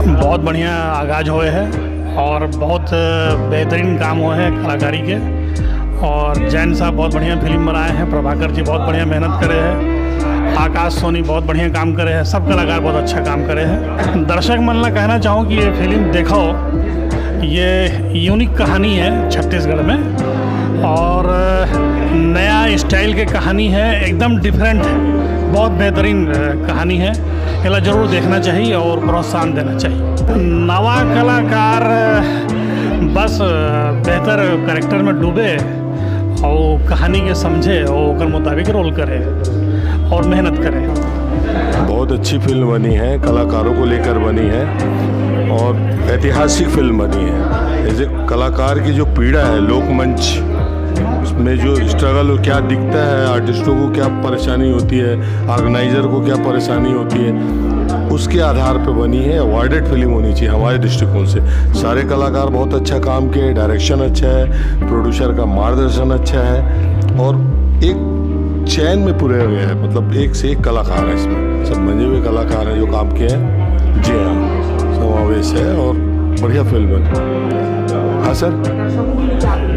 बहुत बढ़िया आगाज हुए हैं और बहुत बेहतरीन काम हुए हैं कलाकारी के। और जैन साहब बहुत बढ़िया फिल्म बनाए हैं, प्रभाकर जी बहुत बढ़िया मेहनत करे हैं, आकाश सोनी बहुत बढ़िया काम करे हैं, सब कलाकार बहुत अच्छा काम करे हैं। दर्शक मन ला कहना चाहूँ कि ये फिल्म देखो, ये यूनिक कहानी है छत्तीसगढ़ में और नया स्टाइल के कहानी है, एकदम डिफरेंट है, बहुत बेहतरीन कहानी है। इला ज़रूर देखना चाहिए और प्रोत्साहन देना चाहिए। नवा कलाकार बस बेहतर कैरेक्टर में डूबे और कहानी के समझे और उनके मुताबिक रोल करे और मेहनत करे। बहुत अच्छी फिल्म बनी है, कलाकारों को लेकर बनी है और ऐतिहासिक फिल्म बनी है। जैसे कलाकार की जो पीड़ा है लोकमंच, उसमें जो स्ट्रगल और क्या दिखता है, आर्टिस्टों को क्या परेशानी होती है, ऑर्गेनाइज़र को क्या परेशानी होती है, उसके आधार पर बनी है। अवॉर्डेड फिल्म होनी चाहिए हमारे दृष्टिकोण से। सारे कलाकार बहुत अच्छा काम किए, डायरेक्शन अच्छा है, प्रोड्यूसर का मार्गदर्शन अच्छा है और एक चैन में पूरे हुए हैं, मतलब एक से एक कलाकार है इसमें, सब मंजे हुए कलाकार हैं जो काम किए हैं। जी हाँ, समावेश है और बढ़िया फिल्म है। हाँ सर,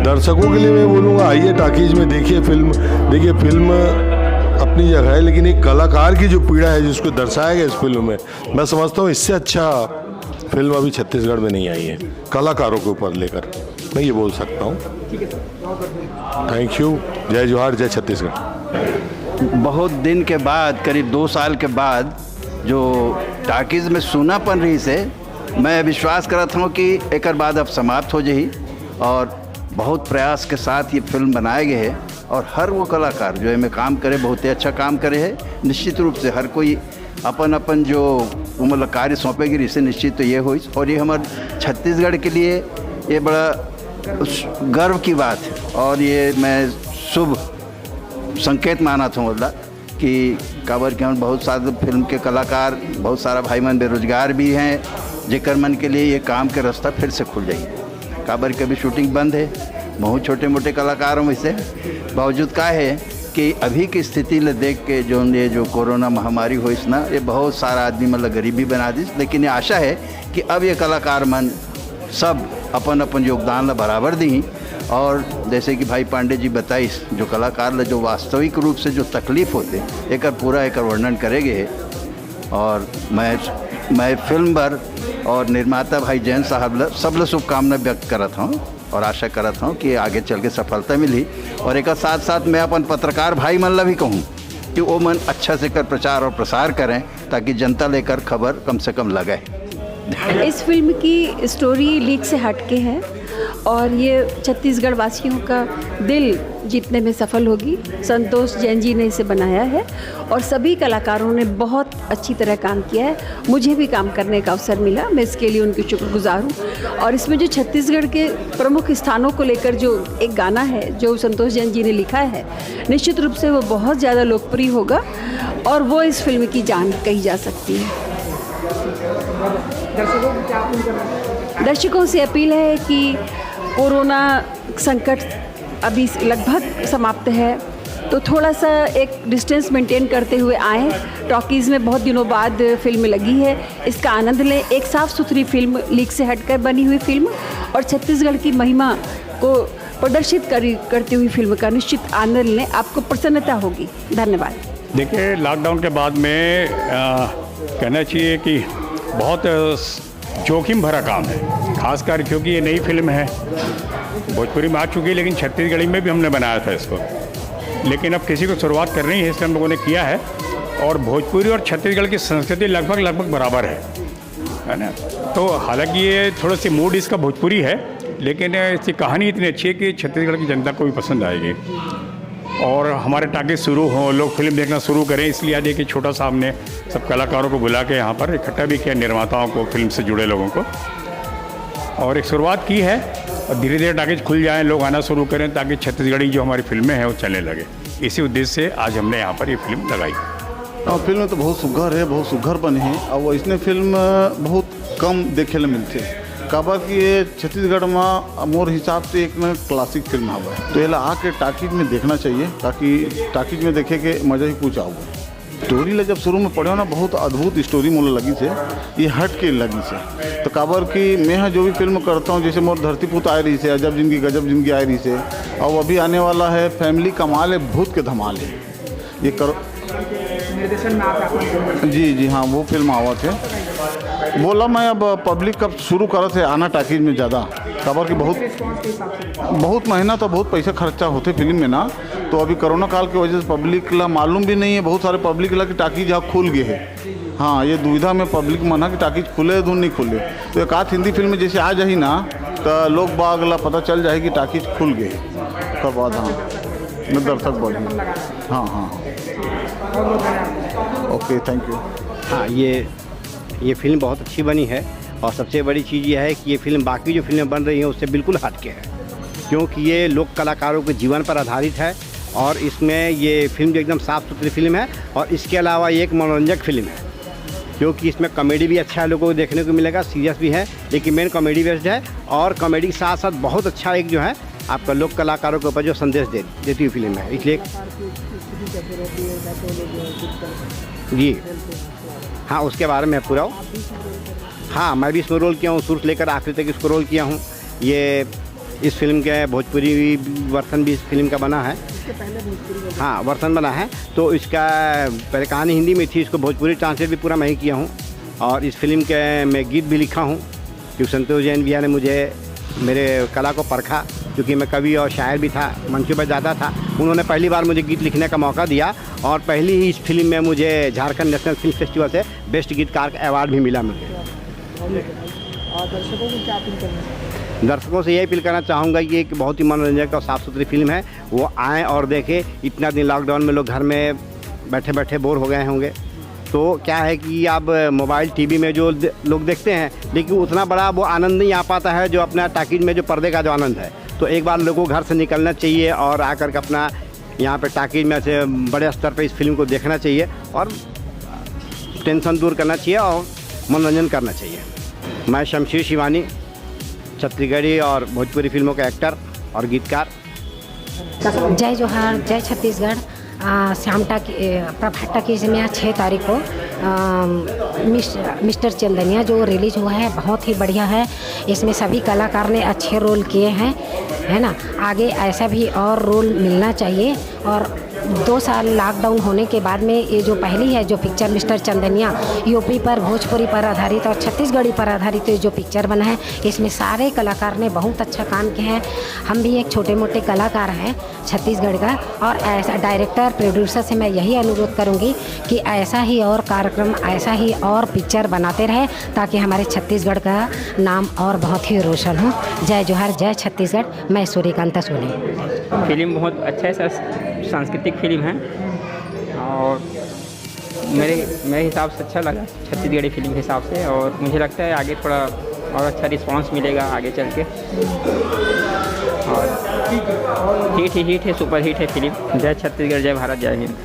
दर्शकों के लिए मैं बोलूँगा आइए टाकीज में देखिए फिल्म। देखिए फिल्म अपनी जगह है, लेकिन एक कलाकार की जो पीड़ा है जिसको दर्शाया गया इस फिल्म में, मैं समझता हूँ इससे अच्छा फिल्म अभी छत्तीसगढ़ में नहीं आई है कलाकारों के ऊपर लेकर, मैं ये बोल सकता हूँ। Thank you. जय जोहार, जय छत्तीसगढ़। बहुत दिन के बाद, करीब 2 साल के बाद जो टाकीज में सूनापन रही से, मैं विश्वास करता हूँ कि एक बाद अब समाप्त हो जाही और बहुत प्रयास के साथ ये फिल्म बनाए गए है और हर वो कलाकार जो में काम करे बहुत ही अच्छा काम करे है। निश्चित रूप से हर कोई अपन अपन जो मतलब कार्य सौंपेगी इससे निश्चित तो ये हुई और ये हमारे छत्तीसगढ़ के लिए ये बड़ा गर्व की बात है और ये मैं शुभ संकेत माना था मतलब कि काबर के हम बहुत सारे फिल्म के कलाकार, बहुत सारा भाई मन बेरोजगार भी हैं, जेकर मन के लिए ये काम के रास्ता फिर से खुल जाइए। काबर के भी शूटिंग बंद है, बहुत छोटे मोटे कलाकारों में से बावजूद का है कि अभी की स्थिति ले देख के जो ये जो कोरोना महामारी हुई ना, ये बहुत सारा आदमी मतलब गरीबी बना दी, लेकिन ये आशा है कि अब ये कलाकार मन सब अपन अपन योगदान ला बराबर दी और जैसे कि भाई पांडे जी बताइस, जो कलाकार ला जो वास्तविक रूप से जो तकलीफ़ होते एक पूरा एक वर्णन करेंगे। और मैं फिल्म भर और निर्माता भाई जैन साहब सब शुभकामना व्यक्त करता हूँ और आशा करता हूँ कि आगे चल के सफलता मिली। और एक साथ साथ मैं अपन पत्रकार भाई मन ला भी कहूँ कि वो मन अच्छा से कर प्रचार और प्रसार करें ताकि जनता लेकर खबर कम से कम लगे। इस फिल्म की स्टोरी लीक से हटके है और ये छत्तीसगढ़ वासियों का दिल जीतने में सफल होगी। संतोष जैन जी ने इसे बनाया है और सभी कलाकारों ने बहुत अच्छी तरह काम किया है। मुझे भी काम करने का अवसर मिला, मैं इसके लिए उनकी शुक्रगुजार हूँ। और इसमें जो छत्तीसगढ़ के प्रमुख स्थानों को लेकर जो एक गाना है जो संतोष जैन जी ने लिखा है, निश्चित रूप से वो बहुत ज़्यादा लोकप्रिय होगा और वो इस फिल्म की जान कही जा सकती है। दर्शकों से अपील है कि कोरोना संकट अभी लगभग समाप्त है, तो थोड़ा सा एक डिस्टेंस मेंटेन करते हुए आएँ। टॉकीज़ में बहुत दिनों बाद फिल्म लगी है, इसका आनंद लें। एक साफ़ सुथरी फिल्म, लीक से हटकर बनी हुई फिल्म और छत्तीसगढ़ की महिमा को प्रदर्शित करती हुई फिल्म का निश्चित आनंद लें, आपको प्रसन्नता होगी। धन्यवाद। देखिए, लॉकडाउन के बाद में कहना चाहिए कि बहुत जोखिम भरा काम है, खासकर क्योंकि ये नई फिल्म है, भोजपुरी में आ चुकी है लेकिन छत्तीसगढ़ी में भी हमने बनाया था इसको। लेकिन अब किसी को शुरुआत करनी है, इसलिए हम लोगों ने किया है। और भोजपुरी और छत्तीसगढ़ की संस्कृति लगभग बराबर है ना। तो हालांकि ये थोड़ा सी मूड इसका भोजपुरी है, लेकिन इसकी कहानी इतनी अच्छी है कि छत्तीसगढ़ की जनता को भी पसंद आएगी। और हमारे टारगेट शुरू हों, लोग फिल्म देखना शुरू करें, इसलिए आज एक छोटा सा हमने सब कलाकारों को बुला के यहाँ पर इकट्ठा भी किया, निर्माताओं को, फिल्म से जुड़े लोगों को, और एक शुरुआत की है। और धीरे धीरे टारगेट खुल जाएँ, लोग आना शुरू करें, ताकि छत्तीसगढ़ी जो हमारी फिल्में हैं वो चलने लगे। इसी उद्देश्य से आज हमने यहाँ पर ये फिल्म लगाई। फिल्म तो बहुत सुघर है, बहुत सुघर बने हैं और इसने फिल्म बहुत कम देखे ला मिलते। काबर कि ये छत्तीसगढ़ में मोर हिसाब से एक न क्लासिक फिल्म हवा है, तो ये आके टाकीज में देखना चाहिए, ताकि टाकीज में देखे के मज़ा ही कुछ आओगे। स्टोरी ला जब शुरू में पढ़े ना बहुत अद्भुत स्टोरी मोला लगी से, ये हट के लगी से। तो काबर कि मैं जो भी फिल्म करता हूँ, जैसे मोर धरती पुत आए रही से, अजब जिंदगी गजब जिंदगी आए रही से, और अभी आने वाला है फैमिली कमाल है भूत के धमाल है, ये कर निर्देशन में आप जी हाँ वो फिल्म आवत है। बोला मैं अब पब्लिक कब शुरू करत है आना टाकीज में ज़्यादा, काबर कि बहुत मेहनत और बहुत पैसा खर्चा होते फिल्म में ना। तो अभी कोरोना काल की वजह से पब्लिक ला मालूम भी नहीं है, बहुत सारे पब्लिक ला कि टाकीज यहाँ खुल गए है। हाँ ये दुविधा में पब्लिक मना कि टाकीज खुले दून नहीं खुले। तो एक आध हिंदी फिल्म जैसे आ जाही ना तो लोग बाग ला पता चल जाए कि टाकीज खुल गए उसके बाद। हाँ मैं दर्शक बढ़ी। हाँ ओके थैंक यू। हाँ ये फिल्म बहुत अच्छी बनी है और सबसे बड़ी चीज़ ये है कि ये फिल्म बाकी जो फिल्में बन रही हैं उससे बिल्कुल हटके है, क्योंकि ये लोक कलाकारों के जीवन पर आधारित है और इसमें ये फिल्म जो एकदम साफ़ सुथरी फिल्म है। और इसके अलावा ये एक मनोरंजक फिल्म है, क्योंकि इसमें कॉमेडी भी अच्छा है, लोगों को देखने को मिलेगा, सीरियस भी है लेकिन मेन कॉमेडी बेस्ड है। और कॉमेडी के साथ साथ बहुत अच्छा एक जो है आपका लोक कलाकारों के ऊपर जो संदेश देती हुई फिल्म है, इसलिए जी हाँ उसके बारे में पूरा। हाँ मैं भी इसमें रोल किया हूँ, शुरू से लेकर आखिरी तक इसको रोल किया हूँ। ये इस फिल्म के भोजपुरी वर्सन भी इस फिल्म का बना है। हाँ वर्सन बना है, तो इसका पहले कहानी हिंदी में थी, इसको भोजपुरी ट्रांसलेट भी पूरा मैं ही किया हूँ। और इस फिल्म के मैं गीत भी लिखा हूँ, क्योंकि संतोष जैन भैया ने मुझे मेरे कला को परखा, क्योंकि मैं कवि और शायर भी था, मंचों पर जाता था। उन्होंने पहली बार मुझे गीत लिखने का मौका दिया और पहली ही इस फिल्म में मुझे झारखंड नेशनल फिल्म फेस्टिवल से बेस्ट गीतकार का अवार्ड भी मिला मुझे। और दर्शकों को क्या अपील करना? दर्शकों से यही अपील करना चाहूँगा कि एक बहुत ही मनोरंजक और साफ़ सुथरी फिल्म है, वो आएँ और देखें। इतना दिन लॉकडाउन में लोग घर में बैठे बैठे बोर हो गए होंगे, तो क्या है कि आप मोबाइल टीवी में जो लोग देखते हैं, लेकिन उतना बड़ा वो आनंद नहीं आ पाता है जो अपना टाकीज में जो पर्दे का जो आनंद है। तो एक बार लोगों को घर से निकलना चाहिए और आकर के अपना यहाँ पे टाकीज में से बड़े स्तर पे इस फिल्म को देखना चाहिए और टेंशन दूर करना चाहिए और मनोरंजन करना चाहिए। मैं शमशीर शिवानी, छत्तीसगढ़ी और भोजपुरी फिल्मों का एक्टर और गीतकार। जय जोहार, जय छत्तीसगढ़। श्याम प्रभात टाकीज में 6 तारीख को मिस्टर चंदनिया जो रिलीज़ हुआ है बहुत ही बढ़िया है। इसमें सभी कलाकार ने अच्छे रोल किए हैं, है ना। आगे ऐसा भी और रोल मिलना चाहिए। और 2 साल लॉकडाउन होने के बाद में ये जो पहली है जो पिक्चर मिस्टर चंदनिया यूपी पर भोजपुरी पर आधारित और छत्तीसगढ़ी पर आधारित जो पिक्चर बना है, इसमें सारे कलाकार ने बहुत अच्छा काम किया है। हम भी एक छोटे मोटे कलाकार हैं छत्तीसगढ़ का, और ऐसा डायरेक्टर प्रोड्यूसर से मैं यही अनुरोध करूंगी कि ऐसा ही और कार्यक्रम, ऐसा ही और पिक्चर बनाते रहे ताकि हमारे छत्तीसगढ़ का नाम और बहुत ही रोशन हो। जय जोहार, जय छत्तीसगढ़। मैं सूर्यकांता सोनी। फिल्म बहुत अच्छा है, सांस्कृतिक फिल्म है और मेरे हिसाब से अच्छा लगा छत्तीसगढ़ी फिल्म के हिसाब से। और मुझे लगता है आगे थोड़ा और अच्छा रिस्पांस मिलेगा आगे चल के। और हिट है, सुपर हिट है फिल्म। जय छत्तीसगढ़, जय भारत, जय हिंद।